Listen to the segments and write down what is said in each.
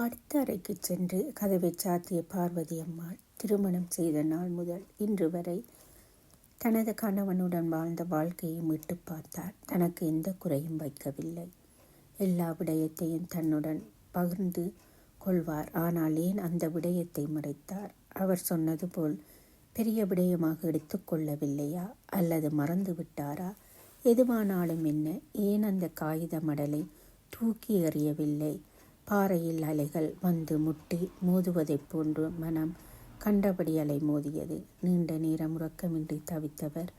அடுத்த அறைக்கு சென்று கதவை சாத்திய பார்வதி அம்மாள் திருமணம் செய்த நாள் முதல் இன்று வரை தனது கணவனுடன் வாழ்ந்த வாழ்க்கையை மீட்டு பார்த்தார். தனக்கு எந்த குறையும் வைக்கவில்லை. எல்லா விடயத்தையும் தன்னுடன் பகிர்ந்து கொள்வார். ஆனால் ஏன் அந்த விடயத்தை மறைத்தார்? அவர் சொன்னது போல் பெரிய விடயமாக எடுத்துக்கொள்ளவில்லையா? அல்லது மறந்து விட்டாரா? எதுவானாலும் என்ன, ஏன் அந்த காகித மடலை தூக்கி எறியவில்லை? பாறையில் அலைகள் வந்து முட்டி மோதுவதைப் போன்று மனம் கண்டபடி அலை மோதியது. நீண்ட நேரம் உறக்கமின்றி தவித்தவர்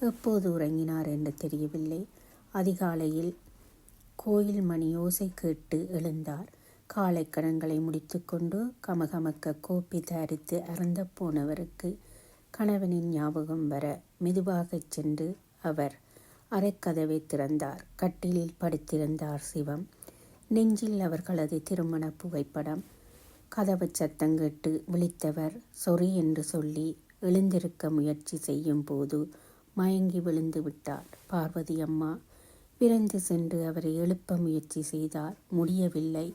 எப்போது உறங்கினார் என்று தெரியவில்லை. அதிகாலையில் கோயில் மணி ஓசை கேட்டு எழுந்தார். காலை கடன்களை முடித்து கொண்டு கமகமக்க கோப்பி தயாரித்து அறந்த போனவருக்கு கணவனின் ஞாபகம் வர மெதுவாகச் சென்று அவர் அரைக்கதவை திறந்தார். கட்டிலில் படுத்திருந்தார் சிவம். நெஞ்சில் அவர்களது திருமண புகைப்படம். கதவு சத்தம் கேட்டு விழித்தவர் சொறி என்று சொல்லி எழுந்திருக்க முயற்சி செய்யும் போது மயங்கி விழுந்து விட்டார். பார்வதி அம்மா விரைந்து சென்று அவரை எழுப்ப முயற்சி செய்தார். முடியவில்லை.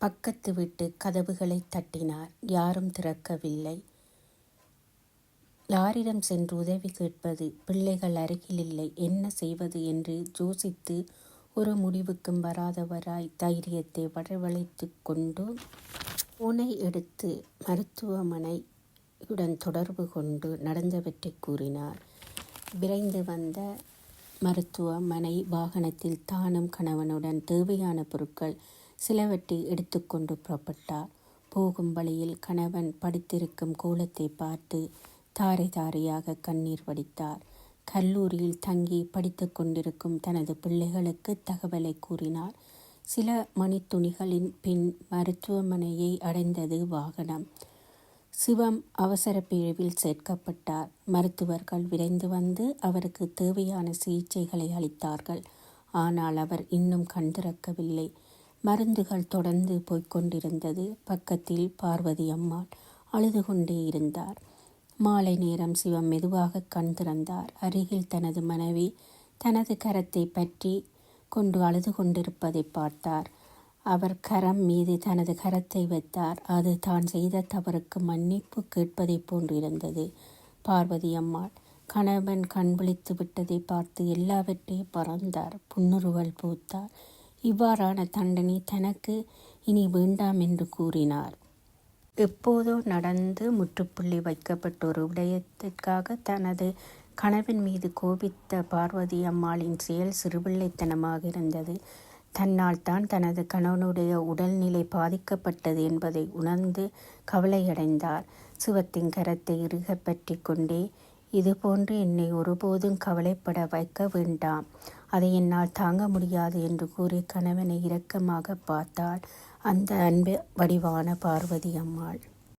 பக்கத்து வீட்டு கதவுகளை தட்டினார். யாரும் திறக்கவில்லை. யாரிடம் சென்று உதவி கேட்பது? பிள்ளைகள் அருகில் இல்லை. என்ன செய்வது என்று யோசித்து ஒரு முடிவுக்கும் வராதவராய் தைரியத்தை வரவழைத்து கொண்டு போனை எடுத்து மருத்துவமனையுடன் தொடர்பு கொண்டு நடந்தவற்றை கூறினார். விரைந்து வந்த மருத்துவமனை வாகனத்தில் தானும் கணவனுடன் தேவையான பொருட்கள் சிலவற்றை எடுத்துக்கொண்டு புறப்பட்டார். போகும் வழியில் கணவன் படுத்திருக்கும் கோலத்தை பார்த்து தாரை தாரையாக கண்ணீர் வடித்தார். கல்லூரியில் தங்கி படித்து கொண்டிருக்கும் தனது பிள்ளைகளுக்கு தகவலை கூறினார். சில மணித்துணிகளின் பின் மருத்துவமனையை அடைந்தது வாகனம். சிவம் அவசர பிரிவில் சேர்க்கப்பட்டார். மருத்துவர்கள் விரைந்து வந்து அவருக்கு தேவையான சிகிச்சைகளை அளித்தார்கள். ஆனால் அவர் இன்னும் கண் திறக்கவில்லை. மருந்துகள் தொடர்ந்து போய்கொண்டிருந்தது. பக்கத்தில் பார்வதி அம்மாள் அழுது கொண்டே இருந்தார். மாலை நேரம் சிவம் மெதுவாக கண் திறந்தார். அருகில் தனது மனைவி தனது கரத்தை பற்றி கொண்டு அழுது கொண்டிருப்பதை பார்த்தார். அவர் கரம் மீது தனது கரத்தை வைத்தார். அது தான் செய்த தவறுக்கு மன்னிப்பு கேட்பதை போன்றிருந்தது. பார்வதி அம்மாள் கணவன் கண் விழித்து விட்டதை பார்த்து எல்லாவற்றையும் பறந்தார். புன்னுருவல் பூத்தார். இவ்வாறான தண்டனை தனக்கு இனி வேண்டாம் என்று கூறினார். எப்போதோ நடந்து முற்றுப்புள்ளி வைக்கப்பட்ட ஒரு விடயத்திற்காக தனது கணவன் மீது கோபித்த பார்வதி அம்மாளின் செயல் சிறுபிள்ளைத்தனமாக இருந்தது. தன்னால் தான் தனது கணவனுடைய உடல்நிலை பாதிக்கப்பட்டது என்பதை உணர்ந்து கவலையடைந்தார். சிவத்தின் கரத்தை இறுக பற்றி கொண்டே, இதுபோன்று என்னை ஒருபோதும் கவலைப்பட வைக்க வேண்டாம், அதை என்னால் தாங்க முடியாது என்று கூறி கணவனை இரக்கமாக பார்த்தாள் அந்த அன்பு வடிவான பார்வதி அம்மாள்.